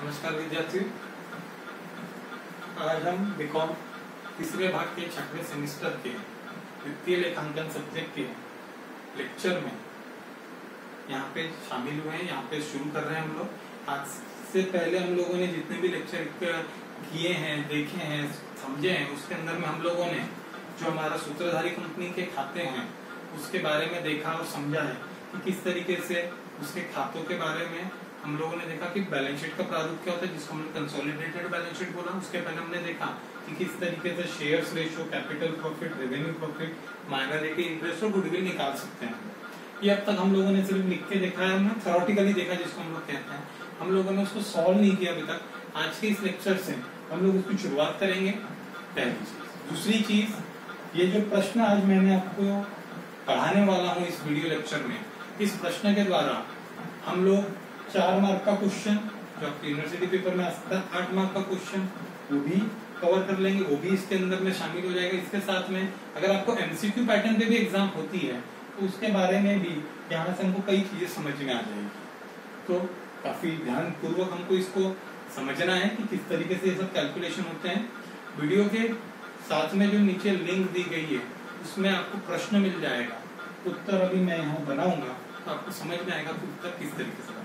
नमस्कार विद्यार्थियों, आज हम बीकॉम तीसरे भाग के छठवें सेमेस्टर के वित्तीय लेखांकन सब्जेक्ट के लेक्चर में यहाँ पे शामिल हुए हैं। यहाँ पे शुरू कर रहे हैं हम लोग। आज से पहले हम लोगों ने जितने भी लेक्चर किए हैं, देखे हैं, समझे हैं, उसके अंदर में हम लोगों ने जो हमारा सूत्रधारी कंपनी के खाते हैं उसके बारे में देखा और समझा है कि किस तरीके से उसके खातों के बारे में हम लोगों ने देखा कि बैलेंस शीट का प्रारूप क्या होता है, जिसको हमने कंसोलिडेटेड बैलेंस शीट बोला। उसके पहले हमने देखा कि किस तरीके से shares ratio, capital profit, revenue profit, minority interest और गुडविल निकाल सकते हैं। ये अब तक हम लोगों ने सिर्फ लिख के देखा है, हमने थ्योरेटिकली देखा जिसको हम लोग कहते हैं। हम लोगों ने उसको सॉल्व नहीं किया अभी तक। आज के इस लेक्चर से हम लोग उसकी शुरुआत करेंगे। पहली चीज। दूसरी चीज, ये जो प्रश्न आज मैंने आपको पढ़ाने वाला हूँ इस वीडियो लेक्चर में, इस प्रश्न के द्वारा हम लोग 4 मार्क का क्वेश्चन जो आपके यूनिवर्सिटी पेपर में आ सकता है, 8 मार्क का क्वेश्चन वो भी कवर कर लेंगे, वो भी इसके अंदर में शामिल हो जाएगा। इसके साथ में अगर आपको एमसीक्यू पैटर्न पे भी एग्जाम होती है तो उसके बारे में भी यहाँ से हमको कई चीजें समझ में आ जाएगी। तो काफी ध्यान पूर्वक हमको इसको समझना है कि किस तरीके से ये सब कैलकुलेशन होते हैं। वीडियो के साथ में जो नीचे लिंक दी गई है उसमें आपको प्रश्न मिल जाएगा, उत्तर अभी मैं यहाँ बनाऊंगा तो आपको समझ में आएगा कि उत्तर किस तरीके से।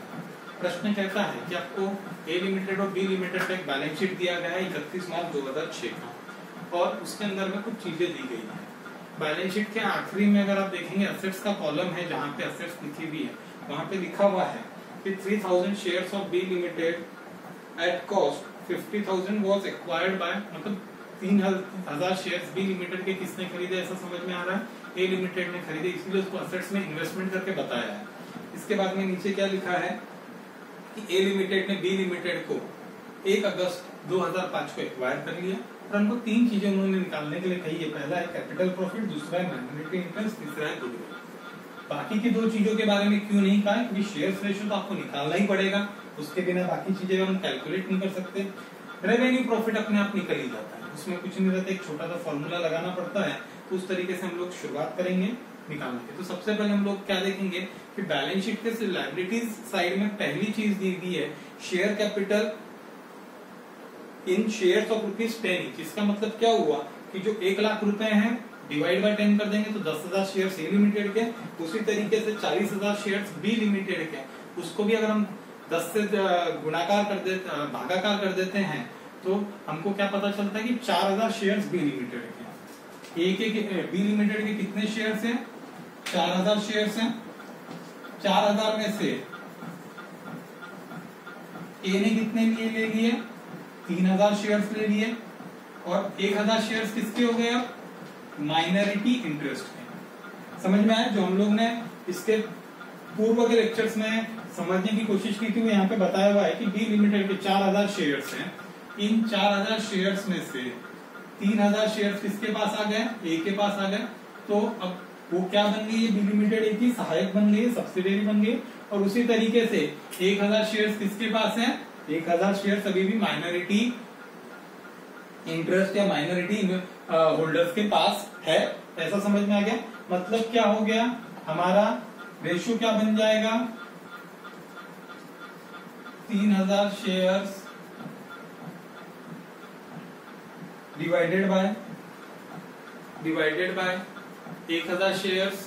प्रश्न कहता है कि आपको ए लिमिटेड और बी लिमिटेड का एक बैलेंस शीट दिया गया है 31 मार्च 2006 का, और उसके अंदर में कुछ चीजें दी गई हैं। बैलेंस शीट के आखिरी में अगर आप देखेंगे असेट्स का कॉलम है, जहाँ पे असेट्स लिखी हुई है वहां पे लिखा हुआ है कि 3000 shares of B limited at cost 50,000 was acquired by, मतलब 3000 शेयर्स बी लिमिटेड के किसने खरीदे ऐसा समझ में आ रहा है, ए लिमिटेड ने खरीदे, इसलिए उसको असेट्स में इन्वेस्टमेंट करके बताया है। इसके बाद में नीचे क्या लिखा है कि ए लिमिटेड ने बी लिमिटेड को 1 अगस्त 2005 को एक्वायर कर लिया और हमको 3 चीजें उन्होंने निकालने के लिए कही है। पहला है कैपिटल प्रॉफिट, दूसरा है माइनॉरिटी इंटरेस्ट, तीसरा है गुडविल। बाकी की 2 चीजों के बारे में क्यों नहीं कहा है, क्योंकि शेयर्स रेशियो तो आपको निकालना ही पड़ेगा, उसके बिना बाकी चीजें हम कैलकुलेट नहीं कर सकते। रेवेन्यू प्रॉफिट अपने आप निकल ही जाता है, उसमें कुछ नहीं रहता, एक छोटा सा फॉर्मूला लगाना पड़ता है। तो उस तरीके से हम लोग शुरुआत करेंगे निकालने की। तो सबसे पहले हम लोग क्या देखेंगे कि बैलेंस शीट के लायबिलिटीज साइड में पहली चीज दी गई है share capital in shares of ₹10। इसका मतलब क्या हुआ कि जो 1 लाख रुपए हैं डिवाइड बाय 10 कर देंगे तो 10,000 शेयर्स ए लिमिटेड के, उसी तरीके से 40,000 शेयर्स बी लिमिटेड के, उसको भी अगर हम 10 से गुणाकार कर देते, भागाकार कर देते हैं तो हमको क्या पता चलता है कि 4,000 शेयर्स बी लिमिटेड के। बी लिमिटेड के कितने शेयर्स हैं, 4,000 शेयर्स हैं। 4,000 में से ए ने कितने लिए ले लिए, 3,000 शेयर्स ले लिए, और 1,000 शेयर्स किसके हो गए, अब माइनॉरिटी इंटरेस्ट के। समझ में आया? जो हम लोग ने इसके पूर्व के लेक्चर्स में समझने की कोशिश की थी वो यहाँ पे बताया हुआ है कि बी लिमिटेड के 4,000 शेयर्स हैं। इन 4,000 शेयर्स में से 3,000 शेयर्स किसके पास आ गए, ए के पास आ गए। तो अब वो क्या बन गई है, बी लिमिटेड एक ही सहायक बन गई, सब्सिडियरी बन गई। और उसी तरीके से 1,000 शेयर्स किसके पास है, 1,000 शेयर्स अभी भी माइनॉरिटी इंटरेस्ट या माइनॉरिटी होल्डर्स के पास है। ऐसा समझ में आ गया? मतलब क्या हो गया, हमारा रेशियो क्या बन जाएगा, 3,000 शेयर्स डिवाइडेड बाय 1,000 शेयर्स,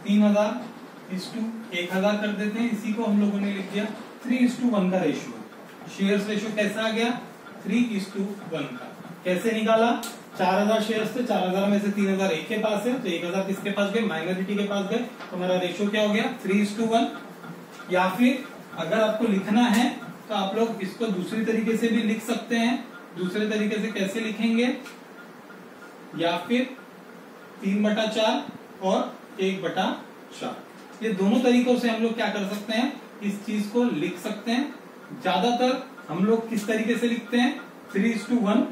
3,000 इस टू 1,000 कर देते हैं। इसी को हम लोगों ने लिख दिया 3:1 का रेशियो। शेयर्स रेशियो कैसा आ गया, 3:1 का। कैसे निकाला, 4,000 शेयर्स थे, 4,000 में से 3,000 एक के पास है तो 1,000 किसके पास गए, माइनॉरिटी के पास गए। तो हमारा रेशियो क्या हो गया, 3:1। या फिर अगर आपको लिखना है तो आप लोग इसको दूसरी तरीके से भी लिख सकते हैं। दूसरे तरीके से कैसे लिखेंगे, या फिर 3/4 और 1/4। ये दोनों तरीकों से हम लोग क्या कर सकते हैं, इस चीज को लिख सकते हैं। ज्यादातर हम लोग किस तरीके से लिखते हैं, 3:1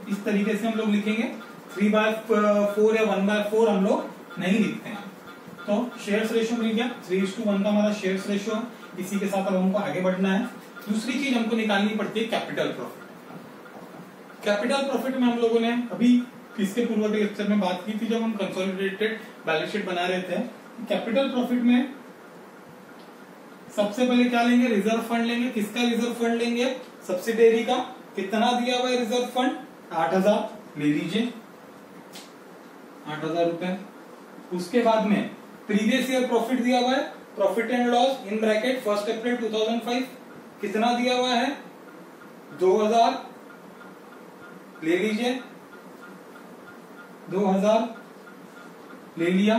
इस तरीके से हम लोग लिखेंगे। 3/4 या 1/4 हम लोग नहीं लिखते हैं। तो शेयर्स रेशियो मिल गया, 3:1 का हमारा शेयर्स रेशियो है। इसी के साथ अब हमको आगे बढ़ना है। दूसरी चीज हमको निकालनी पड़ती है कैपिटल प्रॉफिट। कैपिटल प्रॉफिट में हम लोगों ने अभी इसके पूर्व के लेक्चर में बात की थी जब हम कंसोलिडेटेड बैलेंस शीट बना रहे थे। कैपिटल प्रॉफिट में सबसे पहले क्या लेंगे, रिजर्व फंड लेंगे। किसका रिजर्व फंड लेंगे, सब्सिडेरी का। कितना दिया हुआ है रिजर्व फंड, 8,000 ले लीजिए, 8,000 रुपए। उसके बाद में प्रीवियस ईयर प्रॉफिट दिया हुआ है, profit and loss in bracket 1 अप्रैल 2005 कितना दिया हुआ है, 2,000 ले लीजिए, 2,000 ले लिया।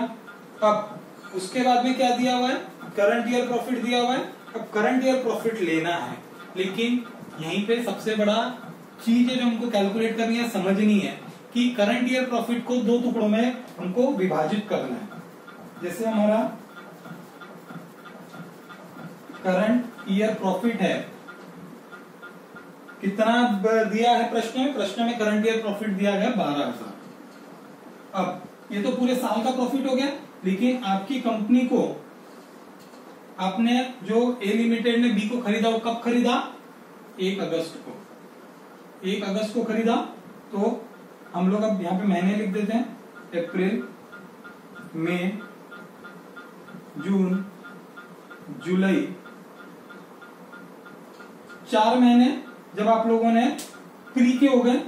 अब उसके बाद में क्या दिया हुआ है, करंट ईयर प्रॉफिट दिया हुआ है। अब करंट ईयर प्रॉफिट लेना है, लेकिन यहीं पे सबसे बड़ा चीज है जो हमको कैलकुलेट करनी है, समझनी है कि करंट ईयर प्रॉफिट को 2 टुकड़ों में हमको विभाजित करना है। जैसे हमारा करंट ईयर प्रॉफिट है, कितना दिया है प्रश्न में, प्रश्न में करंट ईयर प्रॉफिट दिया गया 12,000। अब ये तो पूरे साल का प्रॉफिट हो गया, लेकिन आपकी कंपनी को, आपने जो ए लिमिटेड ने बी को खरीदा, वो कब खरीदा, 1 अगस्त को, 1 अगस्त को खरीदा। तो हम लोग अब यहाँ पे महीने लिख देते हैं, अप्रैल, मई, जून, जुलाई, 4 महीने जब आप लोगों ने प्री के हो गए,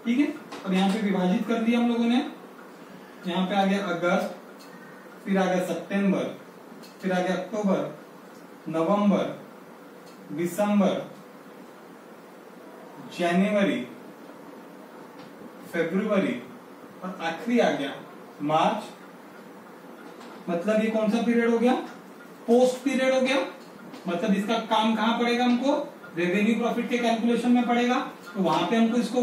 ठीक है। अब यहाँ पे विभाजित कर दिया हम लोगों ने, यहाँ पे आ गया अगस्त, फिर आ गया सितंबर, फिर आ गया अक्टूबर, नवंबर, दिसंबर, जनवरी, फरवरी और आखिरी आ गया मार्च। मतलब ये कौन सा पीरियड हो गया, पोस्ट पीरियड हो गया। मतलब इसका काम कहां पड़ेगा, हमको रेवेन्यू प्रॉफिट के कैलकुलेशन में पड़ेगा। तो वहां पे हमको इसको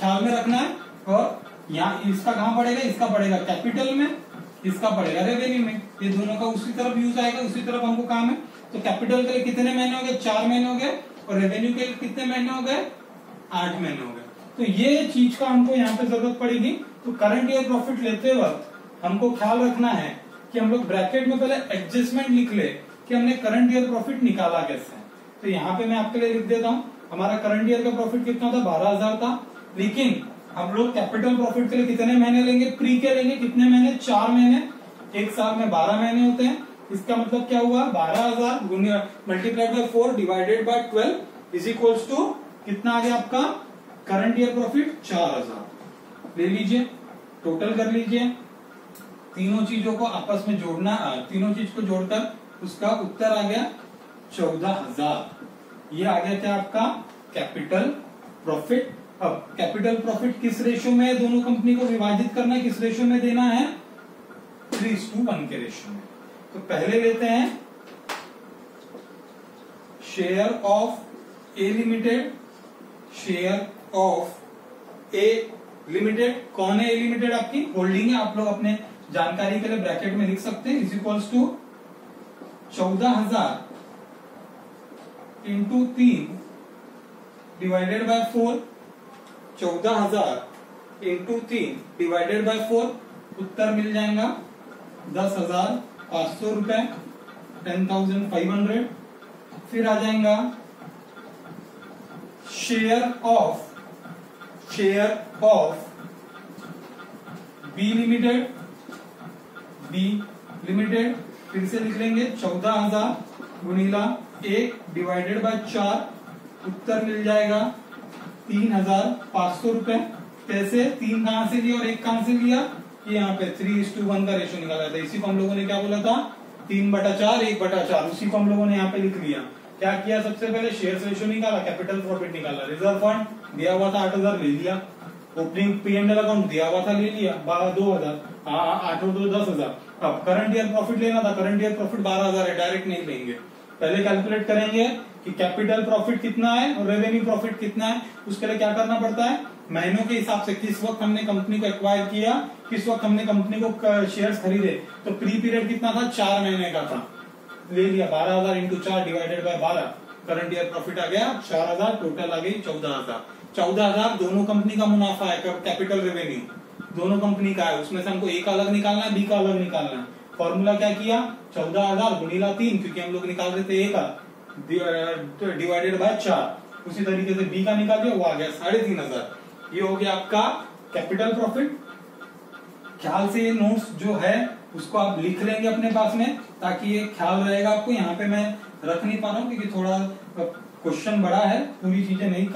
ख्याल में रखना है। और यहाँ इसका कहां पड़ेगा, इसका पड़ेगा कैपिटल में, इसका पड़ेगा रेवेन्यू में। ये दोनों का उसी तरफ यूज आएगा, उसी तरफ हमको काम है। तो कैपिटल के लिए कितने महीने हो गए, 4 महीने हो गए, और रेवेन्यू के लिए कितने महीने हो गए, 8 महीने हो गए। तो ये चीज का हमको यहाँ पे जरूरत पड़ेगी। तो करंट ईयर प्रॉफिट लेते वक्त हमको ख्याल रखना है कि हम लोग ब्रैकेट में पहले एडजस्टमेंट लिख ले कि हमने करंट ईयर प्रॉफिट निकाला कैसे। तो यहाँ पे मैं आपके लिए लिख देता हूँ, हमारा करंट ईयर का प्रॉफिट कितना था, 12,000 था। लेकिन हम लोग कैपिटल प्रॉफिट के लिए कितने महीने लेंगे, प्री के लेंगे, कितने महीने, 4 महीने। एक साल में 12 महीने होते हैं। इसका मतलब क्या हुआ, 12,000 multiplied by 4 divided by 12 is equals to कितना आ गया आपका करंट ईयर प्रॉफिट, 4,000 ले लीजिए। टोटल कर लीजिए, तीनों चीजों को आपस में जोड़ना, तीनों चीज को जोड़कर उसका उत्तर आ गया 14,000। ये आ गया क्या आपका कैपिटल प्रॉफिट। अब कैपिटल प्रॉफिट किस रेशियो में दोनों कंपनी को विभाजित करना है, किस रेशियो में देना है, 3:1 के रेशियो में। तो पहले लेते हैं share of A limited, share of A limited. कौन है ए लिमिटेड, आपकी होल्डिंग है। आप लोग अपने जानकारी के लिए ब्रैकेट में लिख सकते हैं, is equals to 14,000 into 3 divided by 4, 14,000 into 3 divided by 4, उत्तर मिल जाएगा 10,500 रुपए, 10,500। फिर आ जाएगा share of B limited, B limited फिर से लिख लेंगे 14,000 गुणिला 1 डिवाइडेड बाय 4, उत्तर मिल जाएगा 3,500 रुपए। कैसे, 3 कहां से लिया और 1 कहां से लिया, कि यहाँ पे 3:1 का रेशियो निकाला था। इसी को हम लोगों ने क्या बोला था, 3/4 1/4, उसी को हम लोगों ने यहाँ पे लिख लिया। क्या किया, सबसे पहले शेयर रेशियो निकाला, कैपिटल प्रॉफिट निकाला, रिजर्व फंड दिया हुआ था 8,000 ले लिया, ओपनिंग P&L अकाउंट दिया हुआ था ले लिया 2,000, 8 और 2 10,000। अब करंट ईयर प्रॉफिट लेना था, करंट ईयर प्रॉफिट 12,000 है, डायरेक्ट नहीं लेंगे, पहले कैलकुलेट करेंगे कि कैपिटल प्रॉफिट कितना है और रेवेन्यू प्रॉफिट कितना है। उसके लिए क्या करना पड़ता है, महीनों के हिसाब से, किस वक्त हमने कंपनी को एक्वायर किया, किस वक्त हमने कंपनी को शेयर्स खरीदे। तो प्री पीरियड कितना था, 4 महीने का था, ले लिया 12,000 into 4 divided by 12, current year profit आ गया 4,000, टोटल आ गई 14,000। 14,000 दोनों कंपनी का मुनाफा है, कैपिटल रेवेन्यू दोनों कंपनी का है, उसमें से हमको ए का अलग निकालना है, बी का अलग निकालना है। फॉर्मूला क्या किया, 14,000 गुणिला 3, क्योंकि हम लोग निकाल रहे थे ए का, डिवाइडेड बाय 4। उसी तरीके से बी का निकाल दिया, वो आ गया 3,500। ये हो गया आपका कैपिटल प्रॉफिट। ख्याल से ये नोट्स जो है उसको आप लिख लेंगे अपने पास में, ताकि ये ख्याल रहेगा आपको। यहाँ पे मैं रख नहीं पा रहा हूँ क्योंकि थोड़ा क्वेश्चन बड़ा है, पूरी चीजें नहीं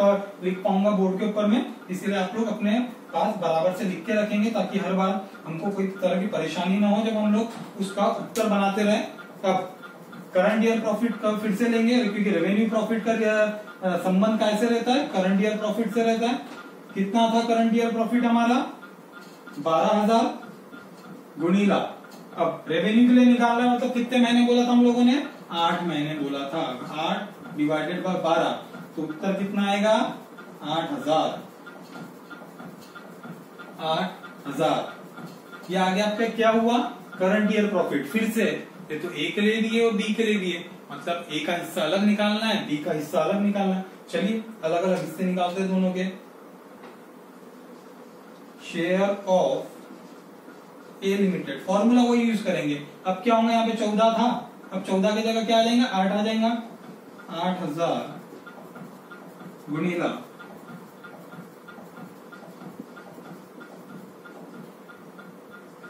लिख पाऊंगा बोर्ड के ऊपर में, इसलिए आप लोग अपने पास बराबर से लिख के रखेंगे, ताकि हर बार हमको कोई तरह की परेशानी ना हो जब हम लोग उसका उत्तर बनाते रहे। अब करंट ईयर प्रॉफिट कब फिर से लेंगे, क्योंकि रेवेन्यू प्रॉफिट का संबंध कैसे रहता है, करंट ईयर प्रॉफिट से रहता है। कितना था करंट ईयर प्रॉफिट हमारा, 12,000 गुणीला, अब रेवेन्यू के लिए निकालना है, मतलब कितने महीने बोला था हम लोगों ने, 8 महीने बोला था। 8 डिवाइडेड बाय 12, तो उत्तर कितना आएगा, 8,000। 8,000 ये आगे आपका क्या हुआ, करंट ईयर प्रॉफिट। फिर से ये तो ए के लिए दिए और बी के लिए दिए, मतलब ए का हिस्सा अलग निकालना है, बी का हिस्सा अलग निकालना है। चलिए अलग अलग हिस्से निकालते हैं दोनों के। Share of A limited, formula वही यूज करेंगे। अब क्या होगा, यहाँ पे 14 था, अब 14 की जगह क्या आ जाएगा, 8 आ जाएगा। 8,000 गुणीला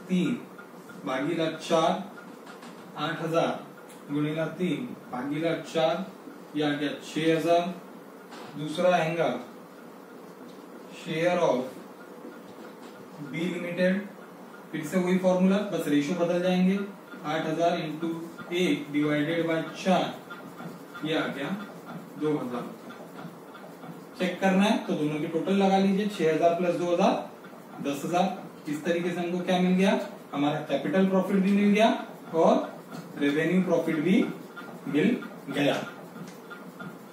3 भागीला 4, 8,000 गुणीला 3 भागीला 4, ये आ गया 6,000। दूसरा आएगा शेयर ऑफ बी लिमिटेड, फिर से वही फॉर्मूला, बस रेशो बदल जाएंगे। 8,000 इंटू 1 डिवाइडेड बाय 4, ये आ गया 2,000। चेक करना है तो दोनों की टोटल लगा लीजिए, 6,000 प्लस 2,000 10,000। इस तरीके से हमको क्या मिल गया, हमारा कैपिटल प्रॉफिट भी मिल गया और रेवेन्यू प्रॉफिट भी मिल गया।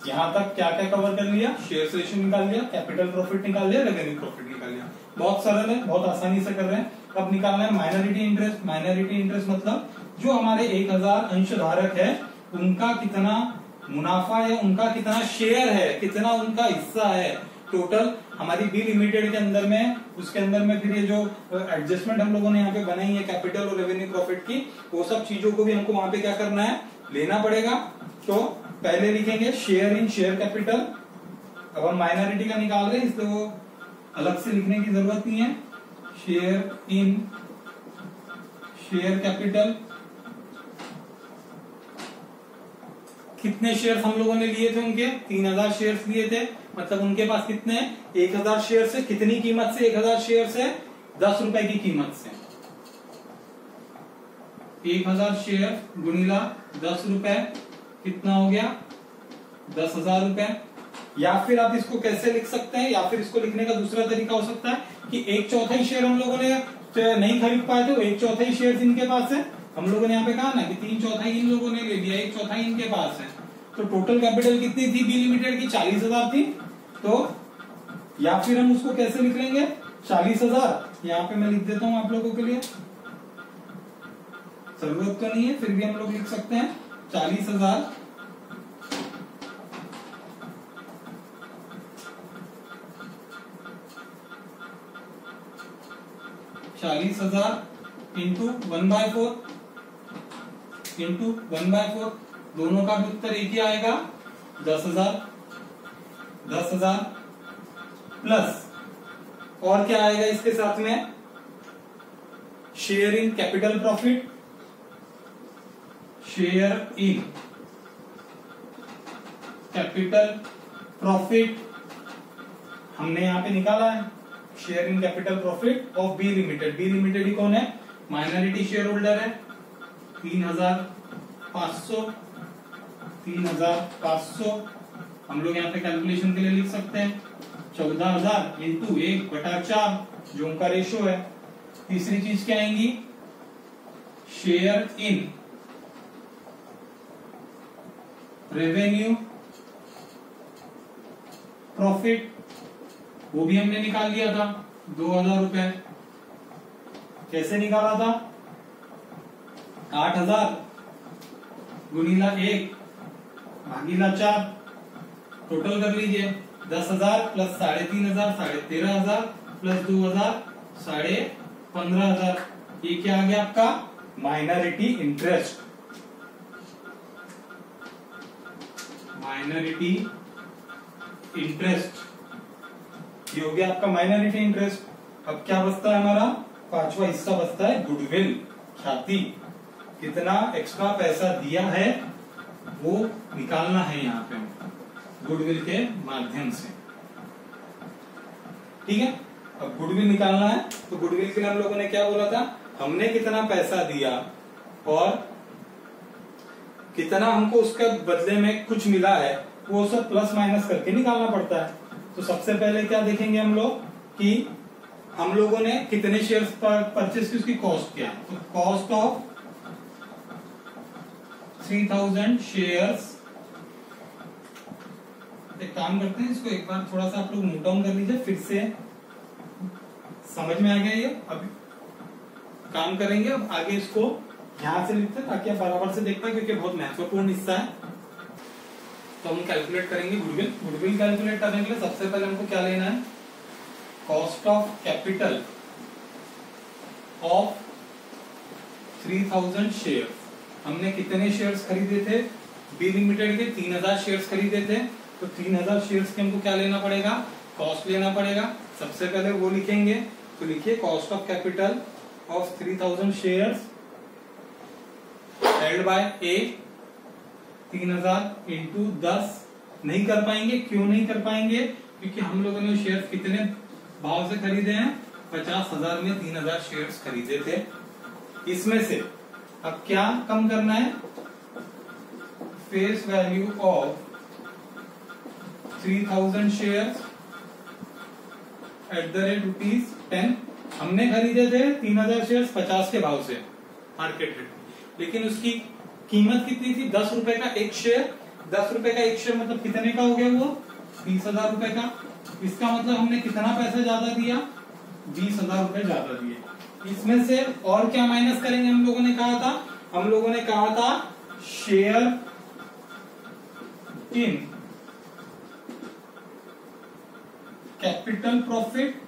यहां तक क्या क्या कवर कर लिया, शेयर रेशियो निकाल लिया, कैपिटल प्रॉफिट निकाल लिया, रेवेन्यू प्रॉफिट निकाल लिया। बहुत सरल है, बहुत आसानी से कर रहे हैं। अब निकालना है माइनॉरिटी इंटरेस्ट। माइनॉरिटी इंटरेस्ट मतलब जो हमारे 1,000 अंशधारक है उनका कितना मुनाफा है, उनका कितना शेयर है, कितना उनका हिस्सा है टोटल हमारी बी लिमिटेड के अंदर में। उसके अंदर में फिर ये जो एडजस्टमेंट हम लोगों ने यहाँ पे बनाई है कैपिटल और रेवेन्यू प्रॉफिट की, वो सब चीजों को भी हमको वहां पे क्या करना है, लेना पड़ेगा। तो पहले लिखेंगे शेयर इन शेयर कैपिटल। अब हम माइनॉरिटी का निकाल रहे हैं, इसलिए वो अलग से लिखने की जरूरत नहीं है। शेयर इन शेयर कैपिटल, कितने शेयर्स हम लोगों ने लिए थे उनके, 3,000 शेयर्स लिए थे, मतलब उनके पास कितने, 1,000 शेयर से कितनी कीमत से, 1,000 शेयर से 10 रुपए की कीमत से। 1,000 शेयर गुणीला 10 रुपए, कितना हो गया, 10,000 रुपए। या फिर आप इसको कैसे लिख सकते हैं, या फिर इसको लिखने का दूसरा तरीका हो सकता है कि 1/4 शेयर हम लोगों ने नहीं खरीद पाए थे, 1/4 शेयर इनके पास है। हम लोगों ने यहाँ पे कहा ना कि 3/4 इन लोगों ने ले लिया, 1/4 इनके पास है। तो टोटल कैपिटल कितनी थी बी लिमिटेड की, 40,000 थी। तो या फिर हम उसको कैसे लिख लेंगे, 40,000 यहाँ पे मैं लिख देता हूं आप लोगों के लिए, जरूरत तो नहीं है फिर भी हम लोग लिख सकते हैं 40,000 40,000 इंटू 1/4 इंटू 1/4, दोनों का भी उत्तर एक ही आएगा, 10,000। 10,000 प्लस और क्या आएगा इसके साथ में, share in capital profit. Share in capital profit हमने यहां पे निकाला है, share in capital profit of B limited. B limited ही कौन है, माइनॉरिटी शेयर होल्डर है। 3,500 हम लोग यहाँ पे कैलकुलेशन के लिए लिख सकते हैं 14,000 इंटू 1/4 जो उनका रेशो है। तीसरी चीज क्या आएंगी, शेयर इन रेवेन्यू प्रॉफिट, वो भी हमने निकाल लिया था 2,000 रुपए। कैसे निकाला था, 8,000 गुणीला 1 भागीला 4, टोटल कर लीजिए 10,000 प्लस 3,500 13,000 प्लस 2,000 15,500। ये क्या आ गया आपका, माइनॉरिटी इंटरेस्ट। माइनॉरिटी इंटरेस्ट ये हो गया आपका माइनॉरिटी इंटरेस्ट। अब क्या बचता है हमारा, पांचवा हिस्सा बचता है गुडविल, ख्याति। कितना एक्स्ट्रा पैसा दिया है वो निकालना है यहाँ पे गुडविल के माध्यम से। ठीक है, अब गुडविल निकालना है तो गुडविल के लिए हम लोगों ने क्या बोला था, हमने कितना पैसा दिया और कितना हमको उसके बदले में कुछ मिला है, वो सब प्लस माइनस करके निकालना पड़ता है। तो सबसे पहले क्या देखेंगे हम लोग कि हम लोगों ने कितने शेयर्स परचेस की, उसकी कॉस्ट क्या है। तो कॉस्ट ऑफ 3000 शेयर्स। एक काम करते हैं, इसको एक बार थोड़ा सा आप लोग नोट डाउन कर लीजिए, फिर से समझ में आ गया ये। अभी काम करेंगे, अब आगे इसको यहां से लिखते हैं ताकि आप बराबर से देख पाए, क्योंकि बहुत महत्वपूर्ण हिस्सा है। तो हम कैलकुलेट करेंगे गुडविल। गुडविल कैलकुलेट करने के लिए सबसे पहले हमको क्या लेना है, cost of capital of 3000 shares. हमने कितने शेयर्स खरीदे थे, बी लिमिटेड के 3000 शेयर्स खरीदे थे। तो 3000 शेयर्स के हमको क्या लेना पड़ेगा, कॉस्ट लेना पड़ेगा। सबसे पहले वो लिखेंगे, तो लिखिए cost of capital of 3000 shares held by A. 3000 into 10 नहीं कर पाएंगे, क्यों नहीं कर पाएंगे, क्योंकि हम लोगों ने शेयर्स कितने भाव से खरीदे हैं, 50,000 में 3000 शेयर्स खरीदे थे। इसमें से अब क्या कम करना है, face value of 3000 shares at the rate ₹10। हमने खरीदे थे 3000 शेयर्स 50 के भाव से मार्केट रेट, लेकिन उसकी कीमत कितनी थी, 10 रुपए का एक शेयर। 10 रुपए का एक शेयर मतलब कितने का हो गया, वो 20,000 रुपए का। इसका मतलब हमने कितना पैसा ज्यादा दिया, 20,000 रुपए ज्यादा दिए। इसमें से और क्या माइनस करेंगे, हम लोगों ने कहा था share in capital profit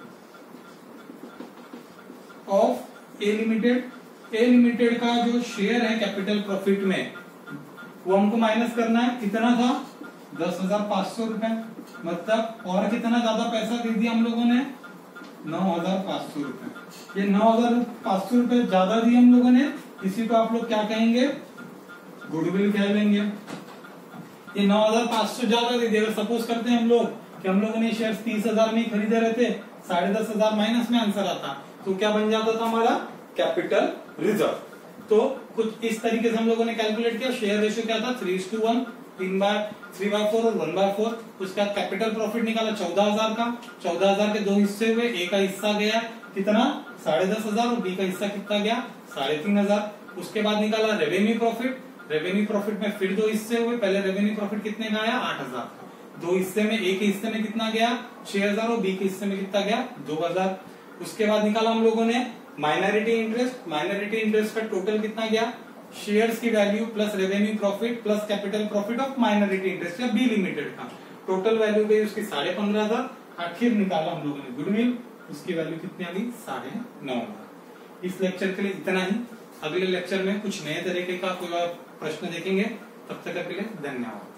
of A limited. A limited का जो शेयर है कैपिटल प्रॉफिट में, वो हमको माइनस करना है। कितना था, 10,500 रुपए। मतलब और कितना ज्यादा पैसा दे दिया हम लोगों ने, 9,500 रुपए। ये 9,500 रुपए ज्यादा दिए हम लोगों ने, इसी को आप लोग क्या कहेंगे, गुडविल कह लेंगे। ये 9,500 ज्यादा दे दिया। अगर सपोज करते हैं हम लोग कि हम लोगों ने शेयर्स 30,000 में खरीदे रहते, 10,500 माइनस में आंसर आता, तो क्या बन जाता था हमारा, कैपिटल रिजर्व। तो कुछ इस तरीके से हम लोगों ने कैलकुलेट किया। शेयर रेशियो क्या था, 3:1, 3/4 और 1/4। उसका कैपिटल प्रॉफिट निकाला 14,000 का। 14,000 के दो हिस्से हुए, ए का हिस्सा गया कितना, 10,500, और बी का हिस्सा कितना गया, 3,500। उसके बाद निकाला रेवेन्यू प्रॉफिट। रेवेन्यू प्रॉफिट में फिर दो हिस्से हुए, पहले रेवेन्यू प्रॉफिट कितने का आया, 8,000। दो हिस्से में, ए के हिस्से में कितना गया, 6,000, और बी के हिस्से में कितना गया, 2,000। उसके बाद निकाला हम लोगों ने माइनॉरिटी इंटरेस्ट। माइनॉरिटी इंटरेस्ट का टोटल कितना गया, शेयर्स की value plus revenue profit plus capital profit of minority interest या बी लिमिटेड का टोटल वैल्यू गई उसकी 15,500। आखिर निकाला हम लोगों ने गुडविल, उसकी वैल्यू कितनी आ गई, 9,500। इस लेक्चर के लिए इतना ही। अगले लेक्चर में कुछ नए तरीके का कोई और प्रश्न देखेंगे। तब तक के लिए धन्यवाद।